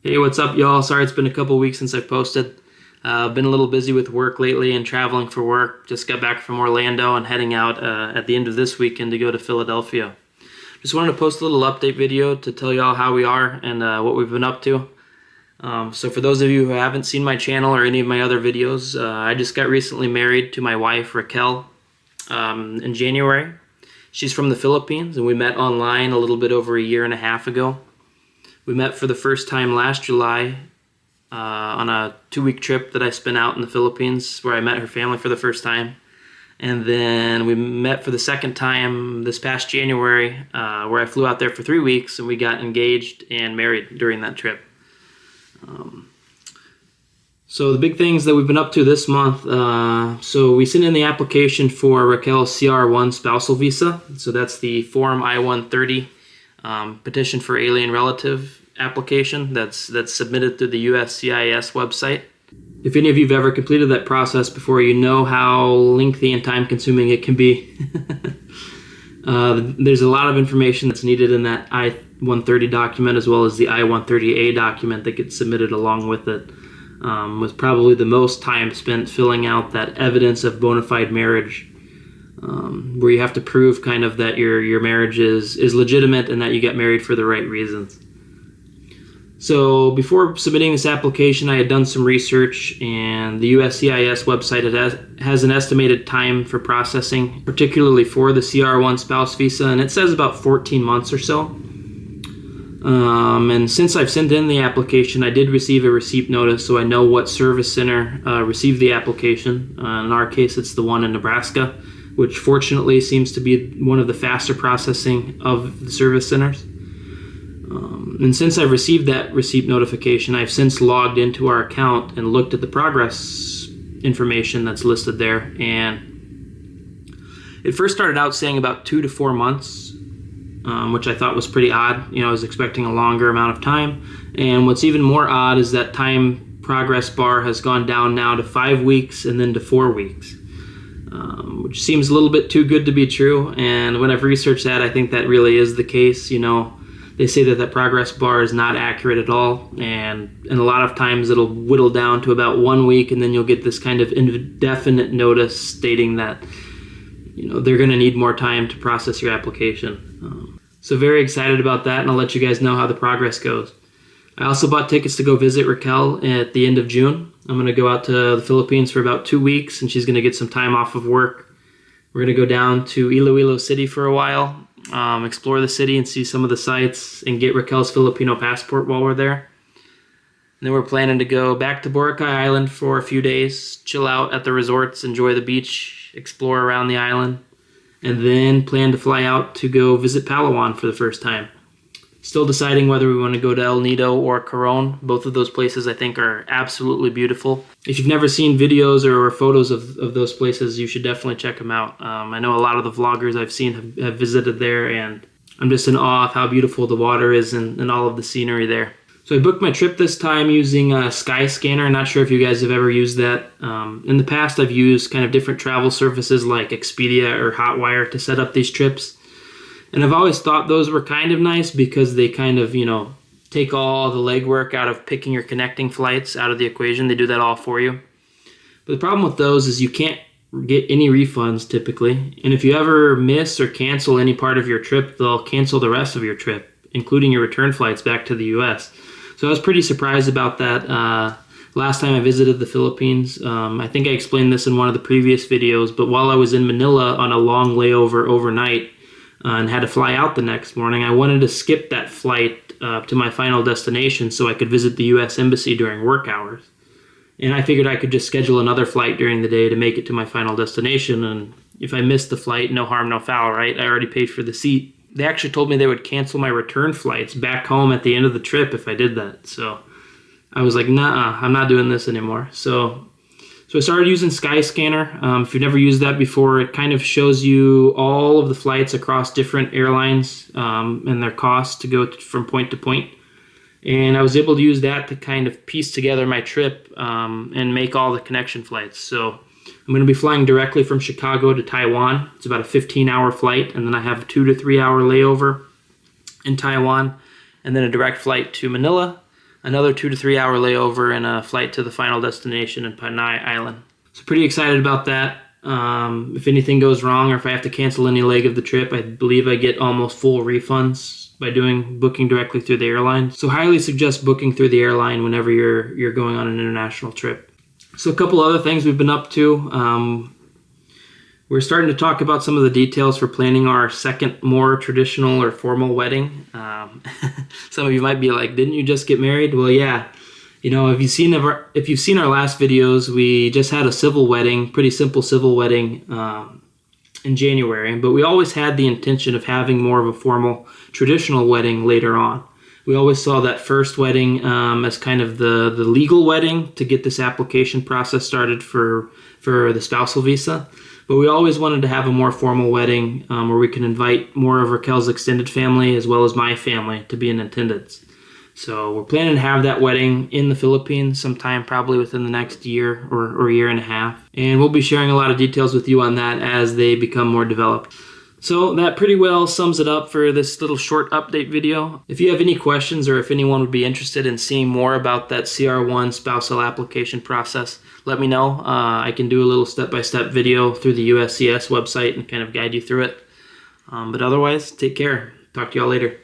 Hey, what's up, y'all? Sorry it's been a couple weeks since I've posted. I've been a little busy with work lately and traveling for work. Just got back from Orlando and heading out at the end of this weekend to go to Philadelphia. Just wanted to post a little update video to tell y'all how we are and what we've been up to. So for those of you who haven't seen my channel or any of my other videos, I just got recently married to my wife, Raquel, in January. She's from the Philippines, and we met online a little bit over a year and a half ago. We met for the first time last July on a 2-week trip that I spent out in the Philippines where I met her family for the first time. And then we met for the second time this past January where I flew out there for 3 weeks, and we got engaged and married during that trip. So the big things that we've been up to this month, so we sent in the application for Raquel's CR1 spousal visa. So that's the Form I-130 petition for alien relative application that's submitted through the USCIS website. If any of you have ever completed that process before, you know how lengthy and time consuming it can be. There's a lot of information that's needed in that I-130 document, as well as the I-130A document that gets submitted along with it, with probably the most time spent filling out that evidence of bona fide marriage, where you have to prove kind of that your marriage is legitimate and that you get married for the right reasons. So before submitting this application, I had done some research, and the USCIS website has an estimated time for processing, particularly for the CR1 spouse visa, and it says about 14 months or so. And since I've sent in the application, I did receive a receipt notice, so I know what service center received the application. In our case, it's the one in Nebraska, which fortunately seems to be one of the faster processing of the service centers. And since I've received that receipt notification, I've since logged into our account and looked at the progress information that's listed there. And it first started out saying about 2 to 4 months, which I thought was pretty odd. You know, I was expecting a longer amount of time. And what's even more odd is that time progress bar has gone down now to 5 weeks and then to 4 weeks, which seems a little bit too good to be true. And when I've researched that, I think that really is the case. You know, they say that progress bar is not accurate at all, and a lot of times it'll whittle down to about 1 week, and then you'll get this kind of indefinite notice stating that, you know, they're going to need more time to process your application. So very excited about that, and I'll let you guys know how the progress goes. I also bought tickets to go visit Raquel at the end of June. I'm going to go out to the Philippines for about 2 weeks, and she's going to get some time off of work. We're going to go down to Iloilo City for a while, explore the city and see some of the sights, and get Raquel's Filipino passport while we're there. And then we're planning to go back to Boracay Island for a few days, chill out at the resorts, enjoy the beach, explore around the island, and then plan to fly out to go visit Palawan for the first time. Still deciding whether we want to go to El Nido or Coron. Both of those places I think are absolutely beautiful. If you've never seen videos or photos of those places, you should definitely check them out. I know a lot of the vloggers I've seen have visited there, and I'm just in awe of how beautiful the water is and all of the scenery there. So I booked my trip this time using Skyscanner. I'm not sure if you guys have ever used that. In the past, I've used kind of different travel services like Expedia or Hotwire to set up these trips. And I've always thought those were kind of nice because they kind of, you know, take all the legwork out of picking your connecting flights out of the equation. They do that all for you. But the problem with those is you can't get any refunds typically. And if you ever miss or cancel any part of your trip, they'll cancel the rest of your trip, including your return flights back to the US. So I was pretty surprised about that last time I visited the Philippines. I think I explained this in one of the previous videos, but while I was in Manila on a long layover overnight, and had to fly out the next morning, I wanted to skip that flight to my final destination so I could visit the U.S. Embassy during work hours. And I figured I could just schedule another flight during the day to make it to my final destination, and if I missed the flight, no harm, no foul, right? I already paid for the seat. They actually told me they would cancel my return flights back home at the end of the trip if I did that. So I was like, nah, I'm not doing this anymore. So I started using Skyscanner. If you've never used that before, it kind of shows you all of the flights across different airlines and their costs to go from point to point. And I was able to use that to kind of piece together my trip and make all the connection flights. So I'm going to be flying directly from Chicago to Taiwan. It's about a 15-hour flight, and then I have a 2 to 3 hour layover in Taiwan, and then a direct flight to Manila, another 2 to 3 hour layover, and a flight to the final destination in Panay Island. So pretty excited about that. If anything goes wrong or if I have to cancel any leg of the trip, I believe I get almost full refunds by booking directly through the airline. So highly suggest booking through the airline whenever you're going on an international trip. So a couple other things we've been up to. We're starting to talk about some of the details for planning our second more traditional or formal wedding. Some of you might be like, didn't you just get married? Well, yeah. You know, if you've seen our last videos, we just had a civil wedding, pretty simple civil wedding in January. But we always had the intention of having more of a formal traditional wedding later on. We always saw that first wedding as kind of the legal wedding to get this application process started for the spousal visa. But we always wanted to have a more formal wedding where we can invite more of Raquel's extended family as well as my family to be in attendance. So we're planning to have that wedding in the Philippines sometime probably within the next year or year and a half. And we'll be sharing a lot of details with you on that as they become more developed. So that pretty well sums it up for this little short update video. If you have any questions or if anyone would be interested in seeing more about that CR1 spousal application process, let me know. I can do a little step-by-step video through the USCIS website and kind of guide you through it. But otherwise, take care. Talk to y'all later.